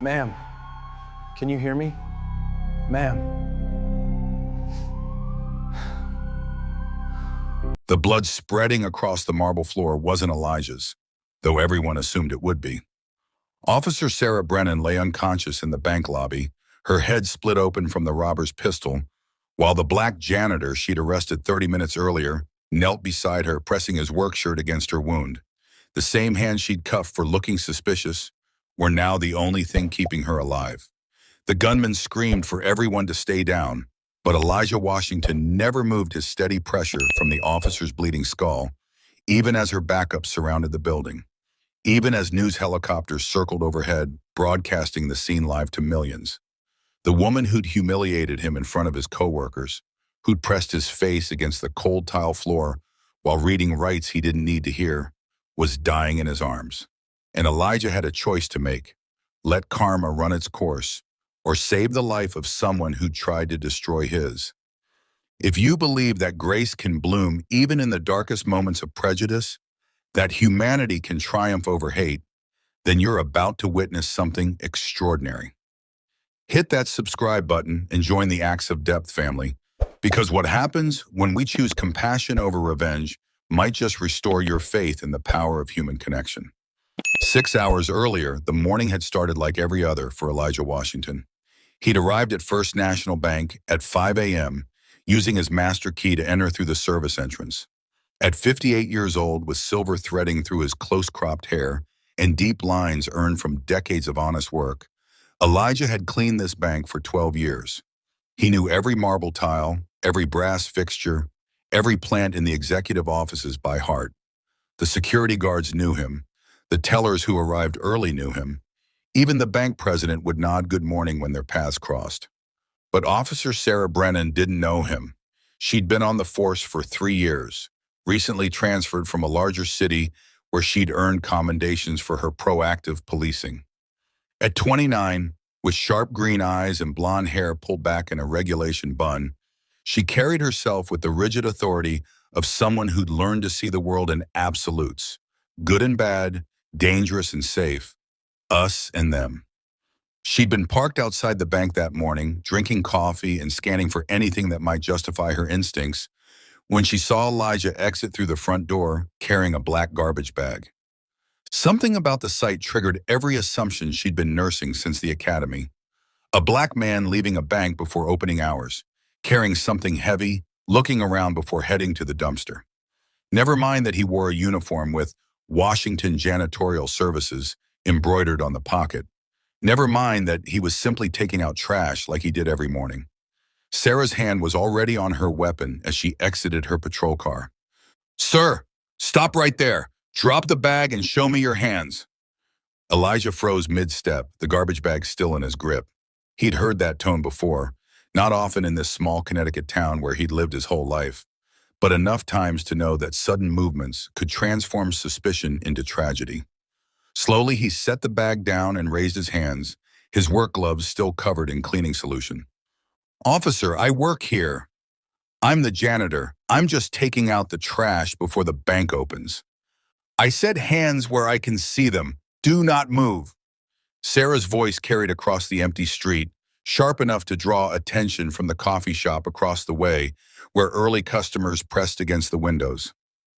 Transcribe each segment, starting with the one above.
Ma'am, can you hear me? Ma'am. The blood spreading across the marble floor wasn't Elijah's, though everyone assumed it would be. Officer Sarah Brennan lay unconscious in the bank lobby, her head split open from the robber's pistol, while the black janitor she'd arrested 30 minutes earlier knelt beside her, pressing his work shirt against her wound. The same hands she'd cuffed for looking suspicious were now the only thing keeping her alive. The gunman screamed for everyone to stay down, but Elijah Washington never moved his steady pressure from the officer's bleeding skull, even as her backup surrounded the building, even as news helicopters circled overhead, broadcasting the scene live to millions. The woman who'd humiliated him in front of his coworkers, who'd pressed his face against the cold tile floor while reading rights he didn't need to hear, was dying in his arms. And Elijah had a choice to make: let karma run its course, or save the life of someone who tried to destroy his. If you believe that grace can bloom even in the darkest moments of prejudice, that humanity can triumph over hate, then you're about to witness something extraordinary. Hit that subscribe button and join the Acts of Depth family, because what happens when we choose compassion over revenge might just restore your faith in the power of human connection. 6 hours earlier, the morning had started like every other for Elijah Washington. He'd arrived at First National Bank at 5 a.m., using his master key to enter through the service entrance. At 58 years old, with silver threading through his close-cropped hair and deep lines earned from decades of honest work, Elijah had cleaned this bank for 12 years. He knew every marble tile, every brass fixture, every plant in the executive offices by heart. The security guards knew him. The tellers who arrived early knew him. Even the bank president would nod good morning when their paths crossed. But Officer Sarah Brennan didn't know him. She'd been on the force for 3 years, recently transferred from a larger city where she'd earned commendations for her proactive policing. At 29, with sharp green eyes and blonde hair pulled back in a regulation bun, she carried herself with the rigid authority of someone who'd learned to see the world in absolutes: good and bad, dangerous and safe, us and them. She'd been parked outside the bank that morning, drinking coffee and scanning for anything that might justify her instincts, when she saw Elijah exit through the front door carrying a black garbage bag. Something about the sight triggered every assumption she'd been nursing since the academy. A black man leaving a bank before opening hours, carrying something heavy, looking around before heading to the dumpster. Never mind that he wore a uniform with Washington Janitorial Services embroidered on the pocket. Never mind that he was simply taking out trash like he did every morning. Sarah's hand was already on her weapon as she exited her patrol car. "Sir, stop right there. Drop the bag and show me your hands." Elijah froze mid-step, the garbage bag still in his grip. He'd heard that tone before, not often in this small Connecticut town where he'd lived his whole life, but enough times to know that sudden movements could transform suspicion into tragedy. Slowly, he set the bag down and raised his hands, his work gloves still covered in cleaning solution. "Officer, I work here. I'm the janitor. I'm just taking out the trash before the bank opens. I said hands where I can see them. Do not move." Sarah's voice carried across the empty street, sharp enough to draw attention from the coffee shop across the way, where early customers pressed against the windows.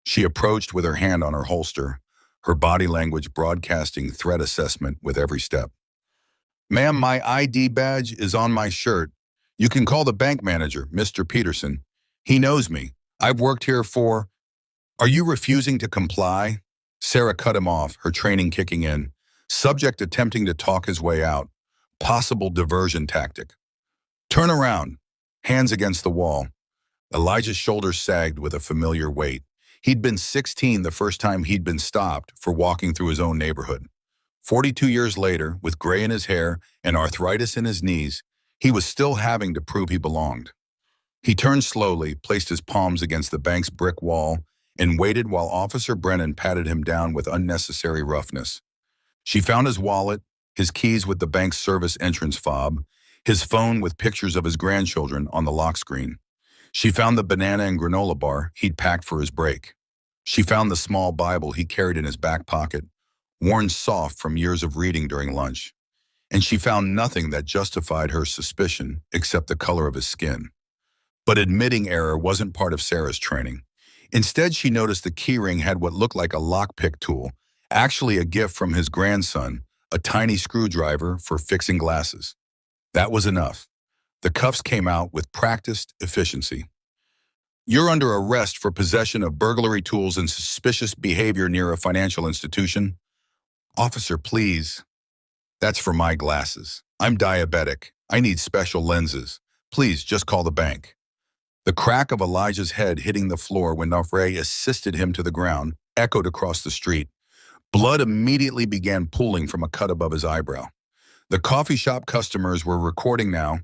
She approached with her hand on her holster, her body language broadcasting threat assessment with every step. "Ma'am, my ID badge is on my shirt. You can call the bank manager, Mr. Peterson. He knows me. I've worked here for—" "Are you refusing to comply?" Sarah cut him off, her training kicking in, subject attempting to talk his way out. Possible diversion tactic. "Turn around." Hands against the wall. Elijah's shoulders sagged with a familiar weight. He'd been 16 the first time he'd been stopped for walking through his own neighborhood. 42 years later, with gray in his hair and arthritis in his knees, he was still having to prove he belonged. He turned slowly, placed his palms against the bank's brick wall, and waited while Officer Brennan patted him down with unnecessary roughness. She found his wallet, his keys with the bank's service entrance fob, his phone with pictures of his grandchildren on the lock screen. She found the banana and granola bar he'd packed for his break. She found the small Bible he carried in his back pocket, worn soft from years of reading during lunch. and she found nothing that justified her suspicion except the color of his skin. But admitting error wasn't part of Sarah's training. Instead, she noticed the keyring had what looked like a lockpick tool, actually a gift from his grandson, a tiny screwdriver for fixing glasses. That was enough. The cuffs came out with practiced efficiency. "You're under arrest for possession of burglary tools and suspicious behavior near a financial institution." "Officer, please." "That's for my glasses. I'm diabetic. I need special lenses. Please, just call the bank." The crack of Elijah's head hitting the floor when Nafre assisted him to the ground echoed across the street. Blood immediately began pooling from a cut above his eyebrow. The coffee shop customers were recording now,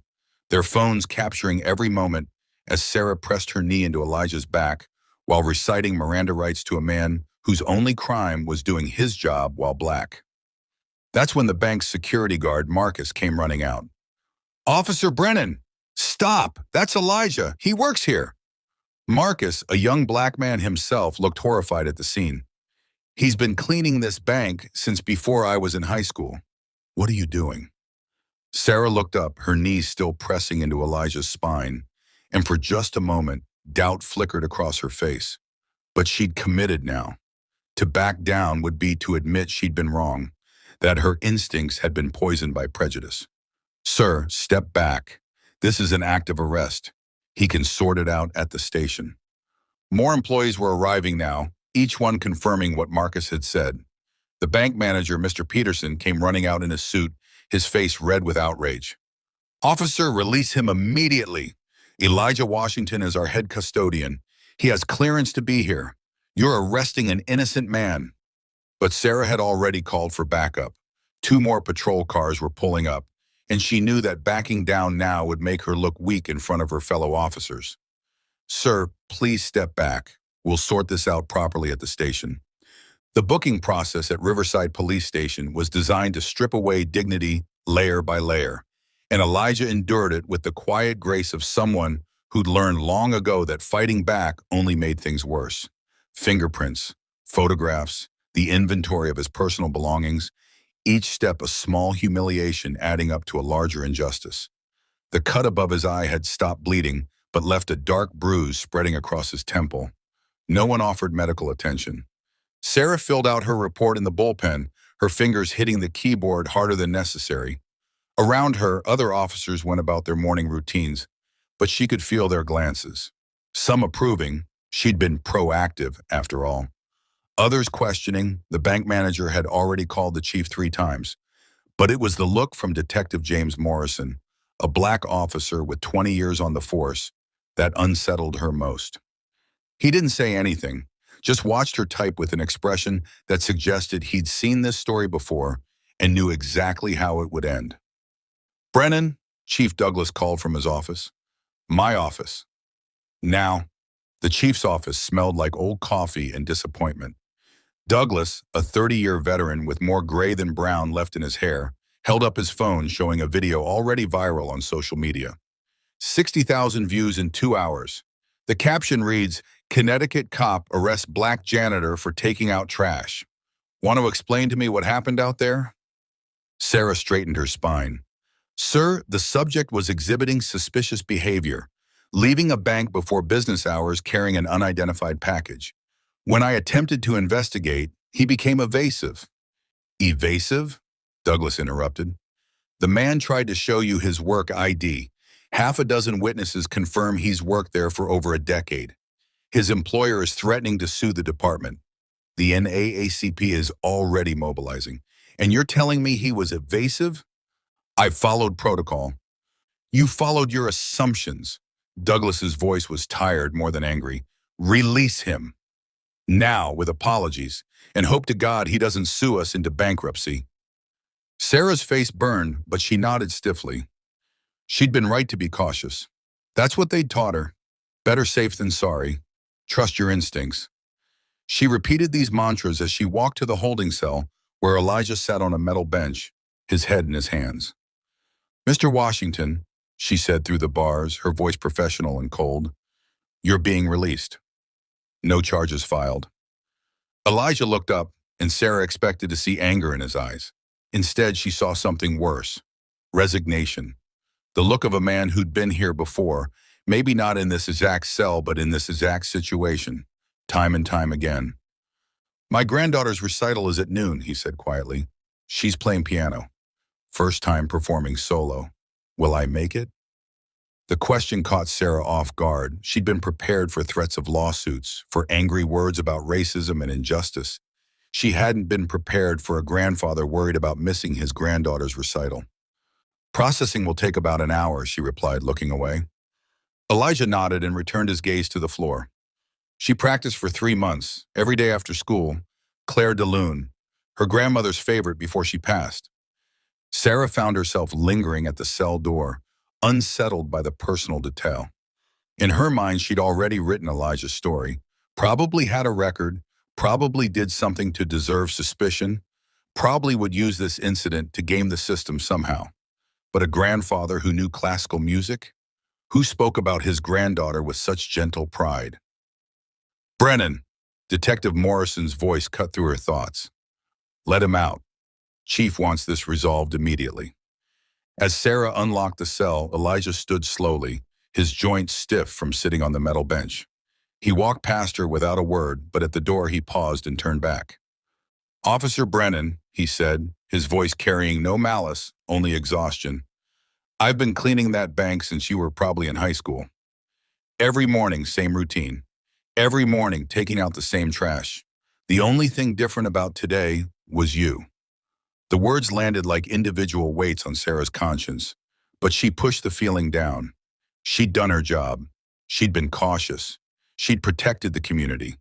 their phones capturing every moment as Sarah pressed her knee into Elijah's back while reciting Miranda rights to a man whose only crime was doing his job while black. That's when the bank's security guard, Marcus, came running out. "Officer Brennan, stop! That's Elijah. He works here." Marcus, a young black man himself, looked horrified at the scene. "He's been cleaning this bank since before I was in high school." "What are you doing?" Sarah looked up, her knees still pressing into Elijah's spine, and for just a moment, doubt flickered across her face. But she'd committed now. To back down would be to admit she'd been wrong, that her instincts had been poisoned by prejudice. "Sir, step back. This is an act of arrest. He can sort it out at the station." More employees were arriving now, each one confirming what Marcus had said. The bank manager, Mr. Peterson, came running out in his suit, his face red with outrage. "Officer, release him immediately. Elijah Washington is our head custodian. He has clearance to be here. You're arresting an innocent man." But Sarah had already called for backup. 2 more patrol cars were pulling up, and she knew that backing down now would make her look weak in front of her fellow officers. "Sir, please step back. We'll sort this out properly at the station." The booking process at Riverside Police Station was designed to strip away dignity layer by layer, and Elijah endured it with the quiet grace of someone who'd learned long ago that fighting back only made things worse. Fingerprints, photographs, the inventory of his personal belongings, each step a small humiliation adding up to a larger injustice. The cut above his eye had stopped bleeding, but left a dark bruise spreading across his temple. No one offered medical attention. Sarah filled out her report in the bullpen, her fingers hitting the keyboard harder than necessary. Around her, other officers went about their morning routines, but she could feel their glances. Some approving, she'd been proactive after all. Others questioning, the bank manager had already called the chief 3 times. But it was the look from Detective James Morrison, a black officer with 20 years on the force, that unsettled her most. He didn't say anything, just watched her type with an expression that suggested he'd seen this story before and knew exactly how it would end. "Brennan," Chief Douglas called from his office. "My office." Now, the chief's office smelled like old coffee and disappointment. Douglas, a 30-year veteran with more gray than brown left in his hair, held up his phone showing a video already viral on social media. 60,000 views in 2 hours. The caption reads, "Connecticut cop arrests black janitor for taking out trash. Want to explain to me what happened out there?" Sarah straightened her spine. "Sir, the subject was exhibiting suspicious behavior, leaving a bank before business hours carrying an unidentified package. When I attempted to investigate, he became evasive." "Evasive?" Douglas interrupted. "The man tried to show you his work ID. Half a dozen witnesses confirm he's worked there for over a decade. His employer is threatening to sue the department. The NAACP is already mobilizing. And you're telling me he was evasive?" "I followed protocol." "You followed your assumptions." Douglas's voice was tired more than angry. "Release him. Now, with apologies, and hope to God he doesn't sue us into bankruptcy." Sarah's face burned, but she nodded stiffly. She'd been right to be cautious. That's what they'd taught her. Better safe than sorry. Trust your instincts. She repeated these mantras as she walked to the holding cell where Elijah sat on a metal bench, his head in his hands. "Mr. Washington," she said through the bars, her voice professional and cold, "you're being released. No charges filed." Elijah looked up, and Sarah expected to see anger in his eyes. Instead, she saw something worse. resignation. The look of a man who'd been here before, maybe not in this exact cell, but in this exact situation, time and time again. "My granddaughter's recital is at noon," he said quietly. "She's playing piano. First time performing solo. Will I make it?" The question caught Sarah off guard. She'd been prepared for threats of lawsuits, for angry words about racism and injustice. She hadn't been prepared for a grandfather worried about missing his granddaughter's recital. "Processing will take about an hour," she replied, looking away. Elijah nodded and returned his gaze to the floor. She practiced for 3 months, every day after school. Claire de Lune, her grandmother's favorite before she passed. Sarah found herself lingering at the cell door, unsettled by the personal detail. In her mind, she'd already written Elijah's story, probably had a record, probably did something to deserve suspicion, probably would use this incident to game the system somehow. But a grandfather who knew classical music? Who spoke about his granddaughter with such gentle pride? "Brennan," Detective Morrison's voice cut through her thoughts. "Let him out. Chief wants this resolved immediately." As Sarah unlocked the cell, Elijah stood slowly, his joints stiff from sitting on the metal bench. He walked past her without a word, but at the door he paused and turned back. "Officer Brennan," he said, his voice carrying no malice, only exhaustion. "I've been cleaning that bank since you were probably in high school. Every morning, same routine. Every morning, taking out the same trash. The only thing different about today was you." The words landed like individual weights on Sarah's conscience, but she pushed the feeling down. She'd done her job. She'd been cautious. She'd protected the community.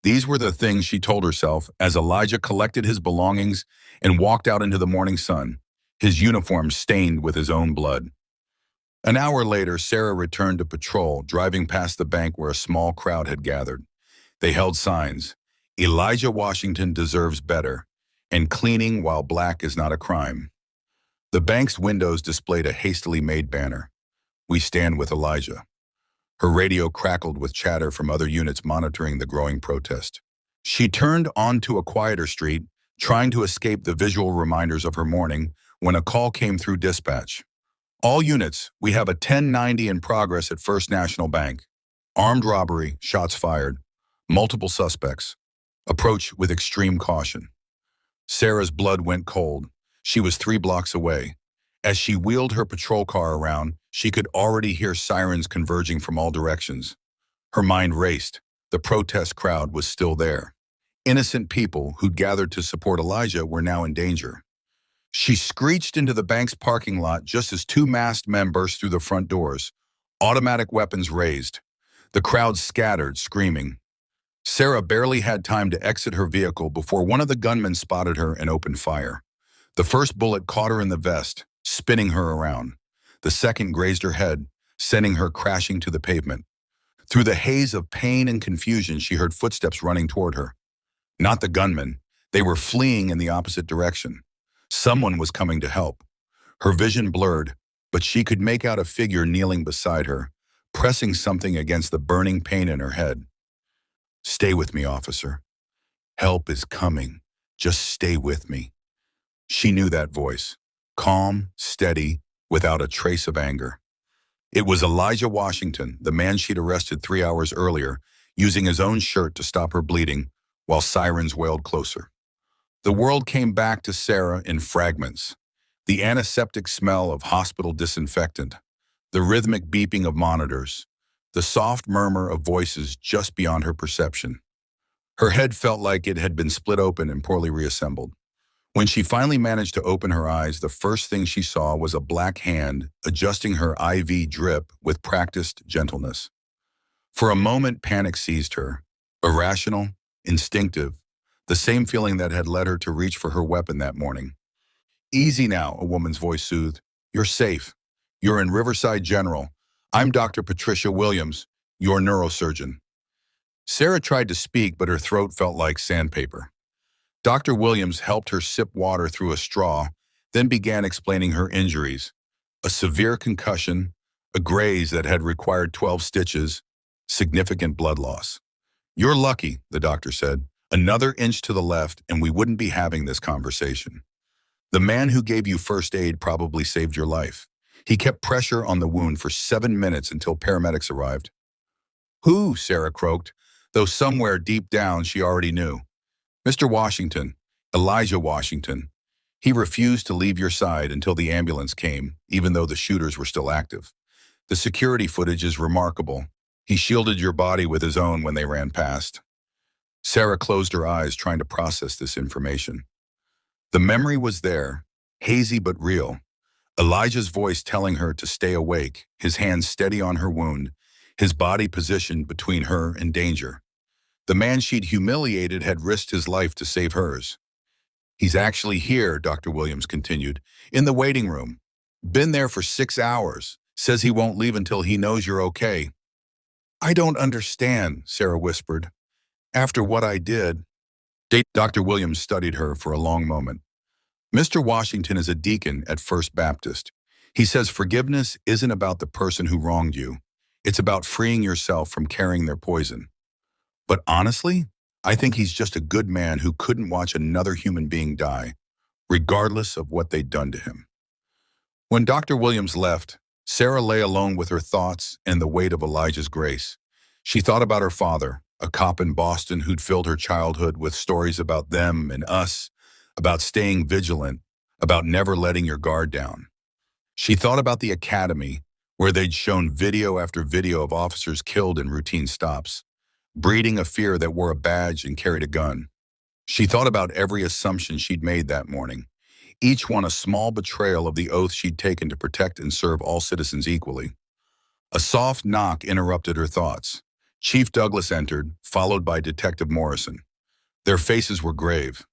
These were the things she told herself as Elijah collected his belongings and walked out into the morning sun, his uniform stained with his own blood. An hour later, Sarah returned to patrol, driving past the bank where a small crowd had gathered. They held signs, "Elijah Washington deserves better," and "Cleaning while black is not a crime." The bank's windows displayed a hastily made banner, "We stand with Elijah." Her radio crackled with chatter from other units monitoring the growing protest. She turned onto a quieter street, trying to escape the visual reminders of her morning, when a call came through dispatch. "All units, we have a 1090 in progress at First National Bank. Armed robbery, shots fired. Multiple suspects. Approach with extreme caution." Sarah's blood went cold. She was 3 blocks away. As she wheeled her patrol car around, she could already hear sirens converging from all directions. Her mind raced. The protest crowd was still there. Innocent people who'd gathered to support Elijah were now in danger. She screeched into the bank's parking lot just as 2 masked men burst through the front doors, automatic weapons raised. The crowd scattered, screaming. Sarah barely had time to exit her vehicle before one of the gunmen spotted her and opened fire. The first bullet caught her in the vest, spinning her around. The second grazed her head, sending her crashing to the pavement. Through the haze of pain and confusion, she heard footsteps running toward her. Not the gunmen. They were fleeing in the opposite direction. Someone was coming to help. Her vision blurred, but she could make out a figure kneeling beside her, pressing something against the burning pain in her head. "Stay with me, officer. Help is coming. Just stay with me." She knew that voice, calm, steady, without a trace of anger. It was Elijah Washington, the man she'd arrested 3 hours earlier, using his own shirt to stop her bleeding, while sirens wailed closer. The world came back to Sarah in fragments. The antiseptic smell of hospital disinfectant, the rhythmic beeping of monitors, the soft murmur of voices just beyond her perception. Her head felt like it had been split open and poorly reassembled. When she finally managed to open her eyes, the first thing she saw was a black hand adjusting her IV drip with practiced gentleness. For a moment, panic seized her. Irrational, instinctive, the same feeling that had led her to reach for her weapon that morning. "Easy now," a woman's voice soothed. "You're safe. You're in Riverside General. I'm Dr. Patricia Williams, your neurosurgeon." Sarah tried to speak, but her throat felt like sandpaper. Dr. Williams helped her sip water through a straw, then began explaining her injuries. A severe concussion, a graze that had required 12 stitches, significant blood loss. "You're lucky," the doctor said. "Another inch to the left and we wouldn't be having this conversation." The man who gave you first aid probably saved your life. He kept pressure on the wound for 7 minutes until paramedics arrived. Who? Sarah croaked, though somewhere deep down she already knew. Mr. Washington, Elijah Washington. He refused to leave your side until the ambulance came, even though the shooters were still active. The security footage is remarkable. He shielded your body with his own when they ran past. Sarah closed her eyes, trying to process this information. The memory was there, hazy but real. Elijah's voice telling her to stay awake, his hands steady on her wound, his body positioned between her and danger. The man she'd humiliated had risked his life to save hers. He's actually here, Dr. Williams continued, in the waiting room. Been there for 6 hours. Says he won't leave until he knows you're okay. I don't understand, Sarah whispered. After what I did. Dr. Williams studied her for a long moment. Mr. Washington is a deacon at First Baptist. He says forgiveness isn't about the person who wronged you. It's about freeing yourself from carrying their poison. But honestly, I think he's just a good man who couldn't watch another human being die, regardless of what they'd done to him. When Dr. Williams left, Sarah lay alone with her thoughts and the weight of Elijah's grace. She thought about her father, a cop in Boston who'd filled her childhood with stories about them and us, about staying vigilant, about never letting your guard down. She thought about the academy, where they'd shown video after video of officers killed in routine stops, breeding a fear that wore a badge and carried a gun. She thought about every assumption she'd made that morning, each one a small betrayal of the oath she'd taken to protect and serve all citizens equally. A soft knock interrupted her thoughts. Chief Douglas entered, followed by Detective Morrison. Their faces were grave.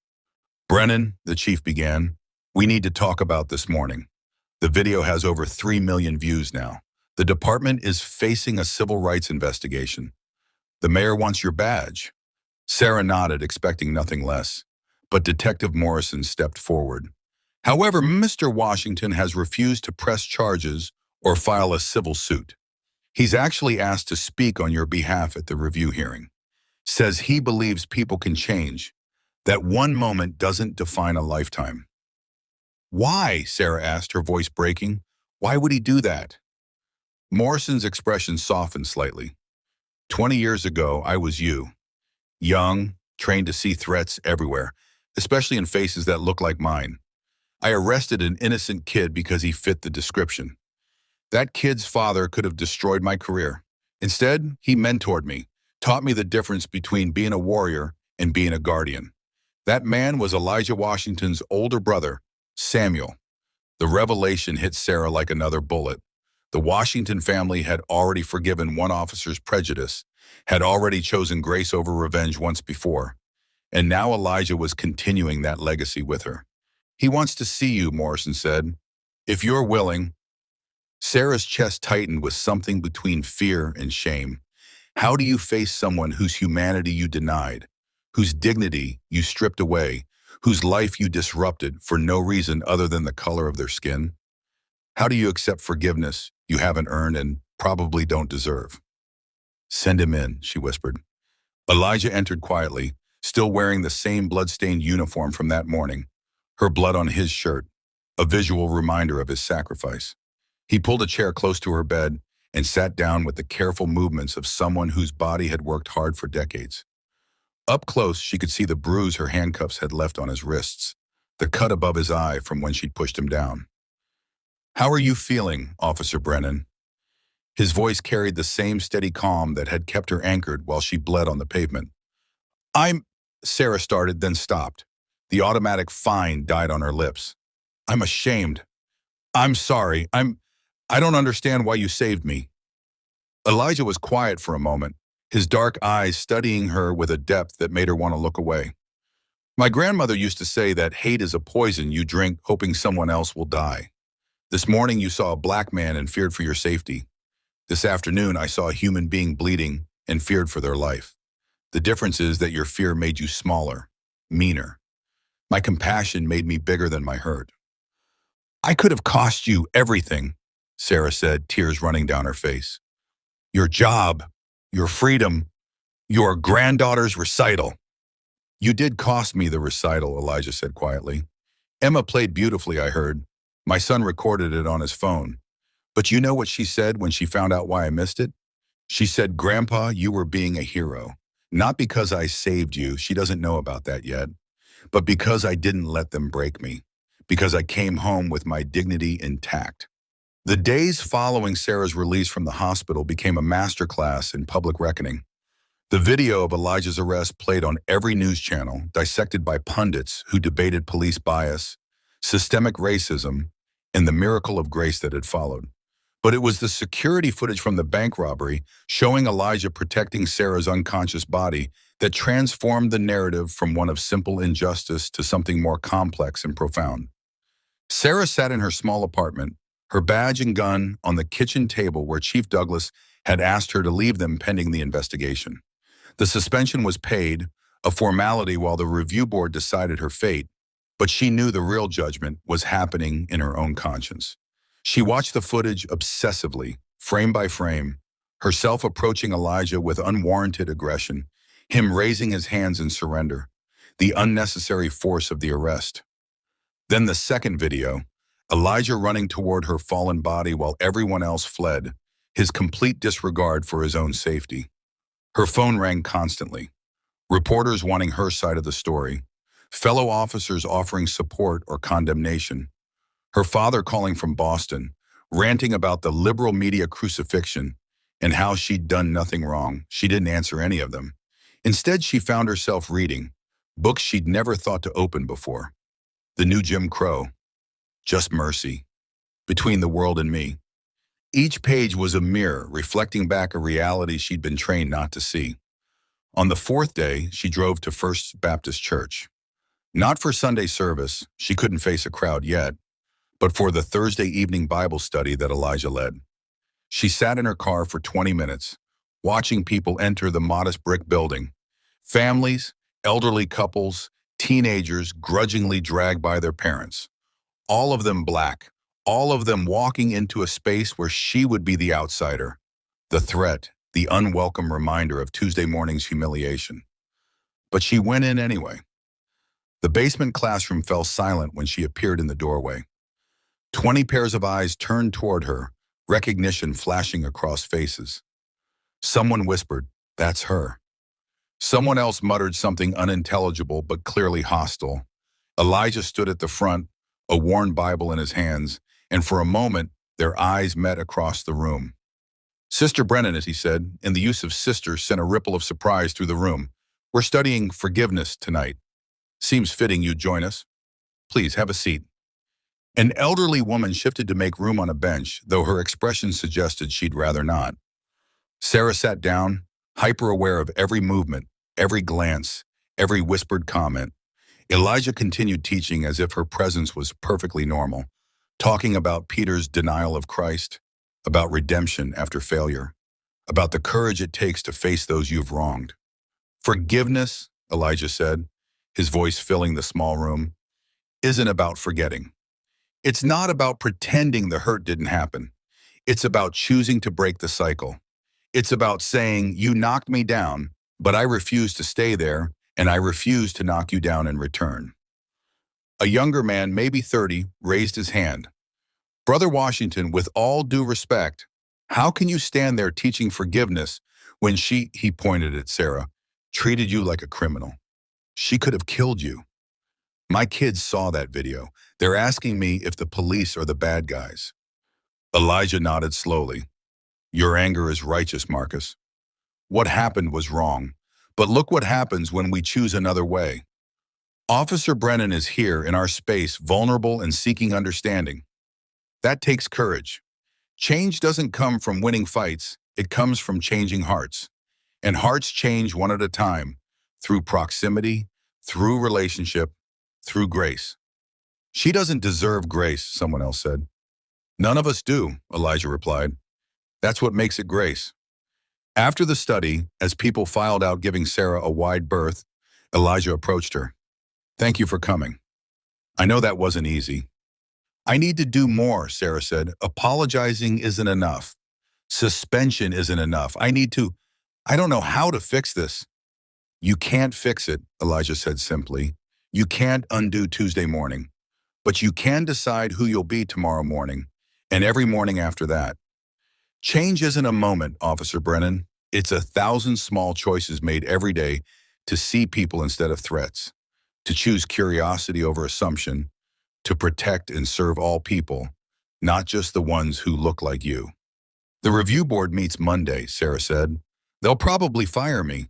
Brennan, the chief began, we need to talk about this morning. The video has over 3 million views now. The department is facing a civil rights investigation. The mayor wants your badge. Sarah nodded, expecting nothing less. But Detective Morrison stepped forward. However, Mr. Washington has refused to press charges or file a civil suit. He's actually asked to speak on your behalf at the review hearing. Says he believes people can change, that one moment doesn't define a lifetime. Why? Sarah asked, her voice breaking. Why would he do that? Morrison's expression softened slightly. 20 years ago, I was you. Young, trained to see threats everywhere, especially in faces that look like mine. I arrested an innocent kid because he fit the description. That kid's father could have destroyed my career. Instead, he mentored me, taught me the difference between being a warrior and being a guardian. That man was Elijah Washington's older brother, Samuel. The revelation hit Sarah like another bullet. The Washington family had already forgiven one officer's prejudice, had already chosen grace over revenge once before, and now Elijah was continuing that legacy with her. He wants to see you, Morrison said. If you're willing. Sarah's chest tightened with something between fear and shame. How do you face someone whose humanity you denied, whose dignity you stripped away, whose life you disrupted for no reason other than the color of their skin? How do you accept forgiveness you haven't earned and probably don't deserve? Send him in, she whispered. Elijah entered quietly, still wearing the same blood-stained uniform from that morning, her blood on his shirt, a visual reminder of his sacrifice. He pulled a chair close to her bed and sat down with the careful movements of someone whose body had worked hard for decades. Up close, she could see the bruise her handcuffs had left on his wrists, the cut above his eye from when she'd pushed him down. How are you feeling, Officer Brennan? His voice carried the same steady calm that had kept her anchored while she bled on the pavement. Sarah started, then stopped. The automatic fine died on her lips. I'm ashamed. I'm sorry. I don't understand why you saved me. Elijah was quiet for a moment, his dark eyes studying her with a depth that made her want to look away. My grandmother used to say that hate is a poison you drink hoping someone else will die. This morning you saw a black man and feared for your safety. This afternoon I saw a human being bleeding and feared for their life. The difference is that your fear made you smaller, meaner. My compassion made me bigger than my hurt. I could have cost you everything, Sarah said, tears running down her face. Your job, your freedom, your granddaughter's recital. You did cost me the recital, Elijah said quietly. Emma played beautifully, I heard. My son recorded it on his phone. But you know what she said when she found out why I missed it? She said, Grandpa, you were being a hero. Not because I saved you, she doesn't know about that yet, but because I didn't let them break me. Because I came home with my dignity intact. The days following Sarah's release from the hospital became a masterclass in public reckoning. The video of Elijah's arrest played on every news channel, dissected by pundits who debated police bias, systemic racism, and the miracle of grace that had followed. But it was the security footage from the bank robbery showing Elijah protecting Sarah's unconscious body that transformed the narrative from one of simple injustice to something more complex and profound. Sarah sat in her small apartment, her badge and gun on the kitchen table where Chief Douglas had asked her to leave them pending the investigation. The suspension was paid, a formality while the review board decided her fate, but she knew the real judgment was happening in her own conscience. She watched the footage obsessively, frame by frame, herself approaching Elijah with unwarranted aggression, him raising his hands in surrender, the unnecessary force of the arrest. Then the second video, Elijah running toward her fallen body while everyone else fled, his complete disregard for his own safety. Her phone rang constantly, reporters wanting her side of the story, fellow officers offering support or condemnation, her father calling from Boston, ranting about the liberal media crucifixion and how she'd done nothing wrong. She didn't answer any of them. Instead, she found herself reading books she'd never thought to open before. The New Jim Crow, Just Mercy, Between the World and Me. Each page was a mirror reflecting back a reality she'd been trained not to see. On the fourth day, she drove to First Baptist Church. Not for Sunday service, she couldn't face a crowd yet, but for the Thursday evening Bible study that Elijah led. She sat in her car for 20 minutes, watching people enter the modest brick building. Families, elderly couples, teenagers grudgingly dragged by their parents. All of them black, all of them walking into a space where she would be the outsider, the threat, the unwelcome reminder of Tuesday morning's humiliation. But she went in anyway. The basement classroom fell silent when she appeared in the doorway. 20 pairs of eyes turned toward her, recognition flashing across faces. Someone whispered, "That's her." Someone else muttered something unintelligible but clearly hostile. Elijah stood at the front, a worn Bible in his hands, and for a moment, their eyes met across the room. "Sister Brennan," as he said, and the use of sister sent a ripple of surprise through the room. "We're studying forgiveness tonight. Seems fitting you join us. Please, have a seat." An elderly woman shifted to make room on a bench, though her expression suggested she'd rather not. Sarah sat down, hyper-aware of every movement, every glance, every whispered comment. Elijah continued teaching as if her presence was perfectly normal, talking about Peter's denial of Christ, about redemption after failure, about the courage it takes to face those you've wronged. Forgiveness, Elijah said, his voice filling the small room, isn't about forgetting. It's not about pretending the hurt didn't happen. It's about choosing to break the cycle. It's about saying, you knocked me down, but I refuse to stay there, and I refuse to knock you down in return. A younger man, maybe 30, raised his hand. "Brother Washington, with all due respect, how can you stand there teaching forgiveness when she," he pointed at Sarah, "treated you like a criminal? She could have killed you." "My kids saw that video. They're asking me if the police are the bad guys." Elijah nodded slowly. "Your anger is righteous, Marcus. What happened was wrong, but look what happens when we choose another way. Officer Brennan is here in our space, vulnerable and seeking understanding. That takes courage. Change doesn't come from winning fights, it comes from changing hearts. And hearts change one at a time, through proximity, through relationship, through grace." "She doesn't deserve grace," someone else said. "None of us do," Elijah replied. "That's what makes it grace." After the study, as people filed out giving Sarah a wide berth, Elijah approached her. "Thank you for coming. I know that wasn't easy." "I need to do more," Sarah said. "Apologizing isn't enough. Suspension isn't enough. I don't know how to fix this." "You can't fix it," Elijah said simply. "You can't undo Tuesday morning. but you can decide who you'll be tomorrow morning and every morning after that. Change isn't a moment, Officer Brennan. It's 1,000 small choices made every day to see people instead of threats, to choose curiosity over assumption, to protect and serve all people, not just the ones who look like you. The review board meets Monday, Sarah said. They'll probably fire me.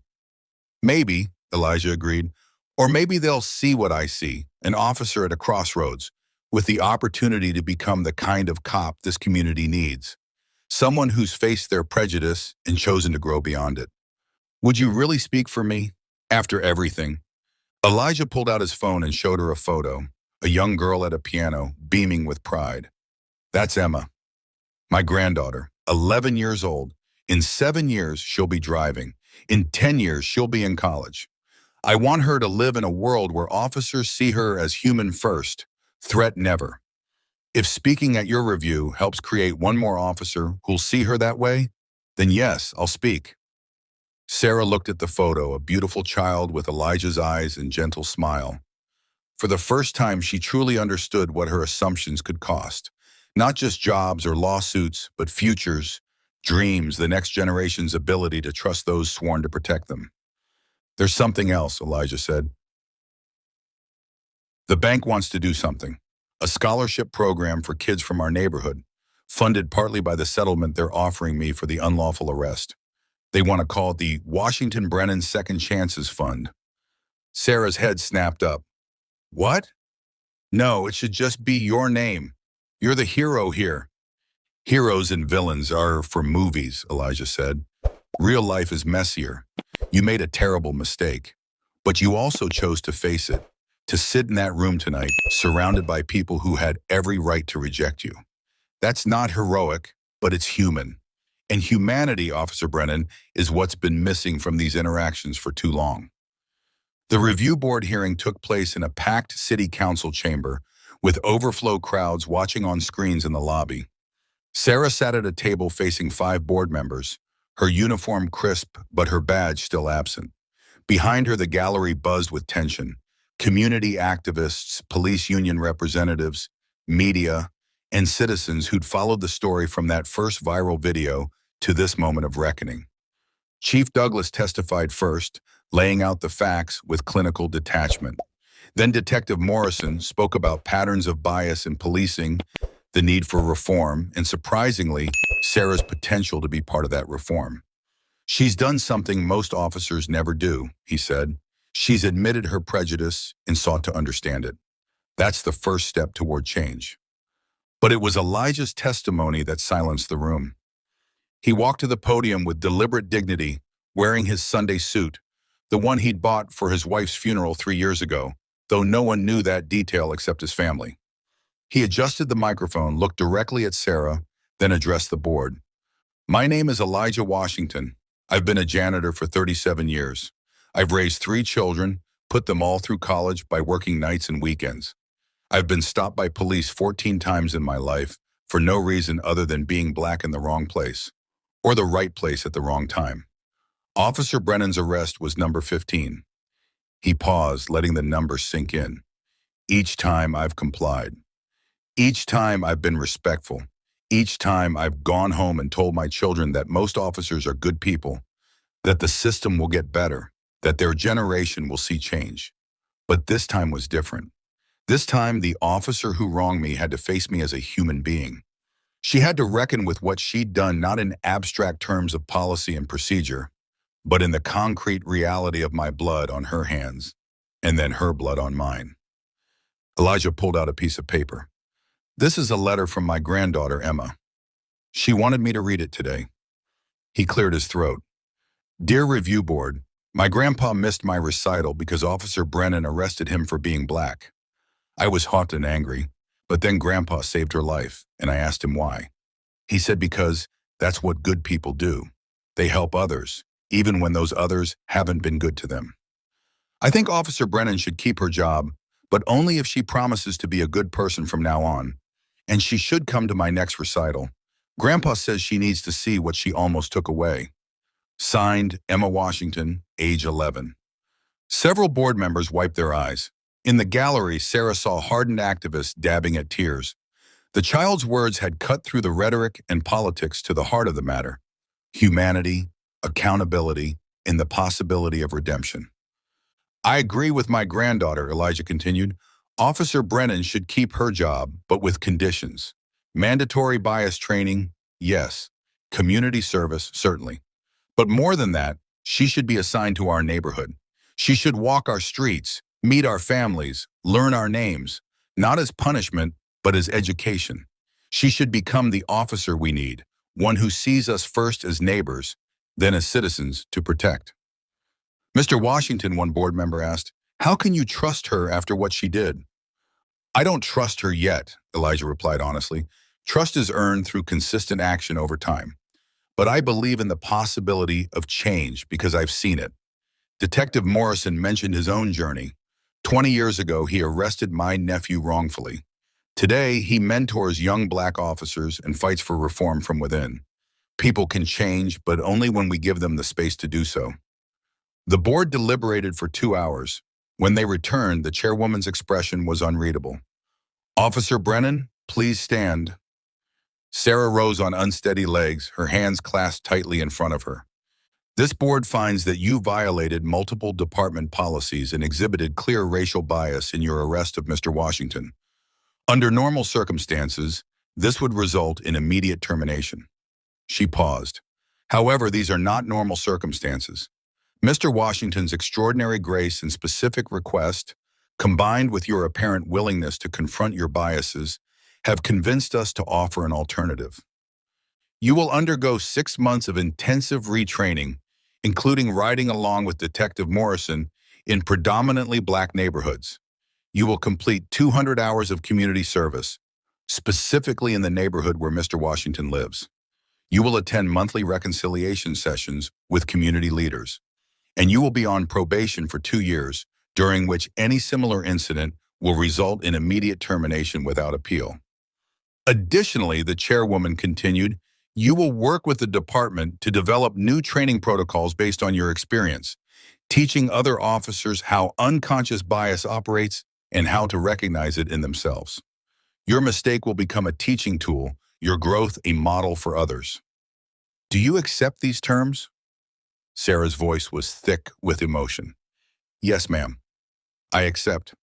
Maybe, Elijah agreed. Or maybe they'll see what I see, an officer at a crossroads, with the opportunity to become the kind of cop this community needs. Someone who's faced their prejudice and chosen to grow beyond it. Would you really speak for me? After everything? Elijah pulled out his phone and showed her a photo, a young girl at a piano, beaming with pride. That's Emma, my granddaughter, 11 years old. In 7 years, she'll be driving. In 10 years, she'll be in college. I want her to live in a world where officers see her as human first, threat never. If speaking at your review helps create one more officer who'll see her that way, then yes, I'll speak. Sarah looked at the photo, a beautiful child with Elijah's eyes and gentle smile. For the first time, she truly understood what her assumptions could cost. Not just jobs or lawsuits, but futures, dreams, the next generation's ability to trust those sworn to protect them. There's something else, Elijah said. The bank wants to do something. A scholarship program for kids from our neighborhood, funded partly by the settlement they're offering me for the unlawful arrest. They want to call it the Washington Brennan Second Chances Fund. Sarah's head snapped up. What? No, it should just be your name. You're the hero here. Heroes and villains are for movies, Elijah said. Real life is messier. You made a terrible mistake, but you also chose to face it, to sit in that room tonight, surrounded by people who had every right to reject you. That's not heroic, but it's human. And humanity, Officer Brennan, is what's been missing from these interactions for too long. The review board hearing took place in a packed city council chamber, with overflow crowds watching on screens in the lobby. Sarah sat at a table facing 5 board members, her uniform crisp but her badge still absent. Behind her, the gallery buzzed with tension. Community activists, police union representatives, media, and citizens who'd followed the story from that first viral video to this moment of reckoning. Chief Douglas testified first, laying out the facts with clinical detachment. Then Detective Morrison spoke about patterns of bias in policing, the need for reform, and surprisingly, Sarah's potential to be part of that reform. She's done something most officers never do, he said. She's admitted her prejudice and sought to understand it. That's the first step toward change. But it was Elijah's testimony that silenced the room. He walked to the podium with deliberate dignity, wearing his Sunday suit, the one he'd bought for his wife's funeral 3 years ago, though no one knew that detail except his family. He adjusted the microphone, looked directly at Sarah, then addressed the board. My name is Elijah Washington. I've been a janitor for 37 years. I've raised 3 children, put them all through college by working nights and weekends. I've been stopped by police 14 times in my life for no reason other than being black in the wrong place, or the right place at the wrong time. Officer Brennan's arrest was number 15. He paused, letting the number sink in. Each time I've complied. Each time I've been respectful. Each time I've gone home and told my children that most officers are good people, that the system will get better, that their generation will see change. But this time was different. This time, the officer who wronged me had to face me as a human being. She had to reckon with what she'd done not in abstract terms of policy and procedure, but in the concrete reality of my blood on her hands, and then her blood on mine. Elijah pulled out a piece of paper. This is a letter from my granddaughter, Emma. She wanted me to read it today. He cleared his throat. Dear Review Board, my grandpa missed my recital because Officer Brennan arrested him for being black. I was hot and angry, but then Grandpa saved her life, and I asked him why. He said because that's what good people do. They help others, even when those others haven't been good to them. I think Officer Brennan should keep her job, but only if she promises to be a good person from now on. And she should come to my next recital. Grandpa says she needs to see what she almost took away. Signed, Emma Washington, age 11. Several board members wiped their eyes. In the gallery, Sarah saw hardened activists dabbing at tears. The child's words had cut through the rhetoric and politics to the heart of the matter: humanity, accountability, and the possibility of redemption. I agree with my granddaughter, Elijah continued. Officer Brennan should keep her job, but with conditions. Mandatory bias training, yes. Community service, certainly. But more than that, she should be assigned to our neighborhood. She should walk our streets, meet our families, learn our names, not as punishment, but as education. She should become the officer we need, one who sees us first as neighbors, then as citizens to protect. Mr. Washington, one board member asked, how can you trust her after what she did? I don't trust her yet, Elijah replied honestly. Trust is earned through consistent action over time. But I believe in the possibility of change because I've seen it. Detective Morrison mentioned his own journey. 20 years ago, he arrested my nephew wrongfully. Today, he mentors young Black officers and fights for reform from within. People can change, but only when we give them the space to do so. The board deliberated for 2 hours. When they returned, the chairwoman's expression was unreadable. Officer Brennan, please stand. Sarah rose on unsteady legs, her hands clasped tightly in front of her. This board finds that you violated multiple department policies and exhibited clear racial bias in your arrest of Mr. Washington. Under normal circumstances, this would result in immediate termination. She paused. However, these are not normal circumstances. Mr. Washington's extraordinary grace and specific request, combined with your apparent willingness to confront your biases, have convinced us to offer an alternative. You will undergo 6 months of intensive retraining, including riding along with Detective Morrison in predominantly Black neighborhoods. You will complete 200 hours of community service, specifically in the neighborhood where Mr. Washington lives. You will attend monthly reconciliation sessions with community leaders, and you will be on probation for 2 years, during which any similar incident will result in immediate termination without appeal. Additionally, the chairwoman continued, you will work with the department to develop new training protocols based on your experience, teaching other officers how unconscious bias operates and how to recognize it in themselves. Your mistake will become a teaching tool, your growth a model for others. Do you accept these terms? Sarah's voice was thick with emotion. Yes, ma'am. I accept.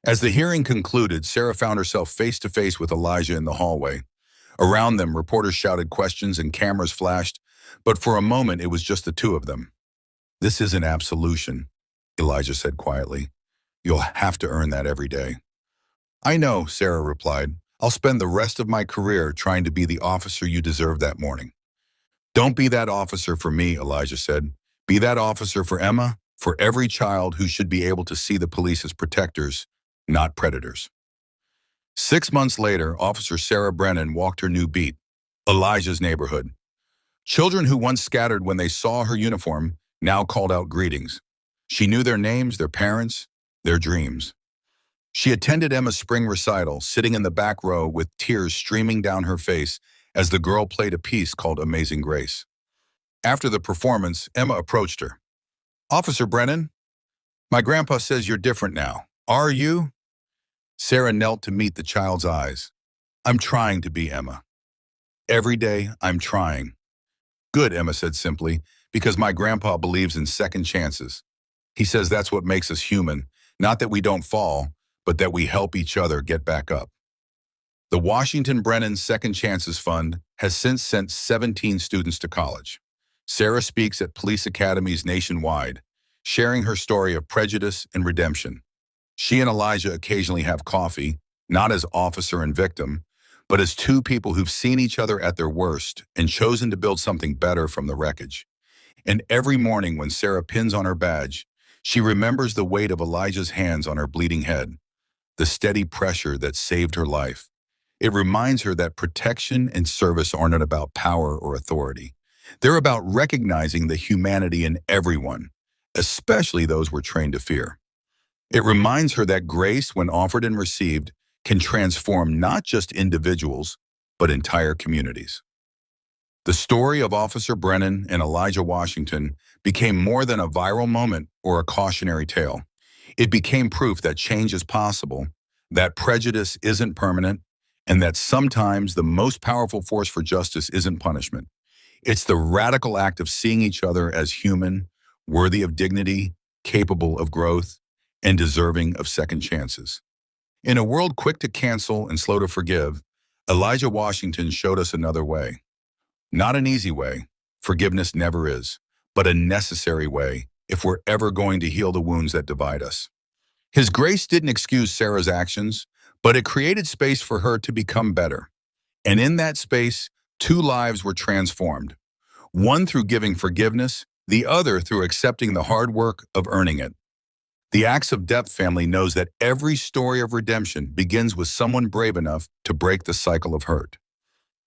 As the hearing concluded, Sarah found herself face-to-face with Elijah in the hallway. Around them, reporters shouted questions and cameras flashed, but for a moment it was just the two of them. This isn't absolution, Elijah said quietly. You'll have to earn that every day. I know, Sarah replied. I'll spend the rest of my career trying to be the officer you deserved that morning. Don't be that officer for me, Elijah said. Be that officer for Emma, for every child who should be able to see the police as protectors, not predators. 6 months later, Officer Sarah Brennan walked her new beat, Elijah's neighborhood. Children who once scattered when they saw her uniform now called out greetings. She knew their names, their parents, their dreams. She attended Emma's spring recital, sitting in the back row with tears streaming down her face as the girl played a piece called Amazing Grace. After the performance, Emma approached her. Officer Brennan, my grandpa says you're different now. Are you? Sarah knelt to meet the child's eyes. I'm trying to be, Emma. Every day, I'm trying. Good, Emma said simply, because my grandpa believes in second chances. He says that's what makes us human, not that we don't fall, but that we help each other get back up. The Washington Brennan Second Chances Fund has since sent 17 students to college. Sarah speaks at police academies nationwide, sharing her story of prejudice and redemption. She and Elijah occasionally have coffee, not as officer and victim, but as two people who've seen each other at their worst and chosen to build something better from the wreckage. And every morning when Sarah pins on her badge, she remembers the weight of Elijah's hands on her bleeding head, the steady pressure that saved her life. It reminds her that protection and service aren't about power or authority. They're about recognizing the humanity in everyone, especially those we're trained to fear. It reminds her that grace, when offered and received, can transform not just individuals, but entire communities. The story of Officer Brennan and Elijah Washington became more than a viral moment or a cautionary tale. It became proof that change is possible, that prejudice isn't permanent, and that sometimes the most powerful force for justice isn't punishment. It's the radical act of seeing each other as human, worthy of dignity, capable of growth, and deserving of second chances. In a world quick to cancel and slow to forgive, Elijah Washington showed us another way. Not an easy way, forgiveness never is, but a necessary way if we're ever going to heal the wounds that divide us. His grace didn't excuse Sarah's actions, but it created space for her to become better. And in that space, two lives were transformed. One through giving forgiveness, the other through accepting the hard work of earning it. The Acts of Depth family knows that every story of redemption begins with someone brave enough to break the cycle of hurt.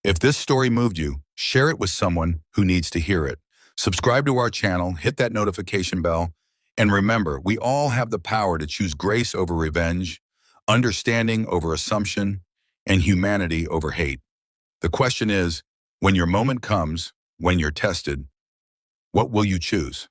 If this story moved you, share it with someone who needs to hear it. Subscribe to our channel, hit that notification bell, and remember, we all have the power to choose grace over revenge, understanding over assumption, and humanity over hate. The question is, when your moment comes, when you're tested, what will you choose?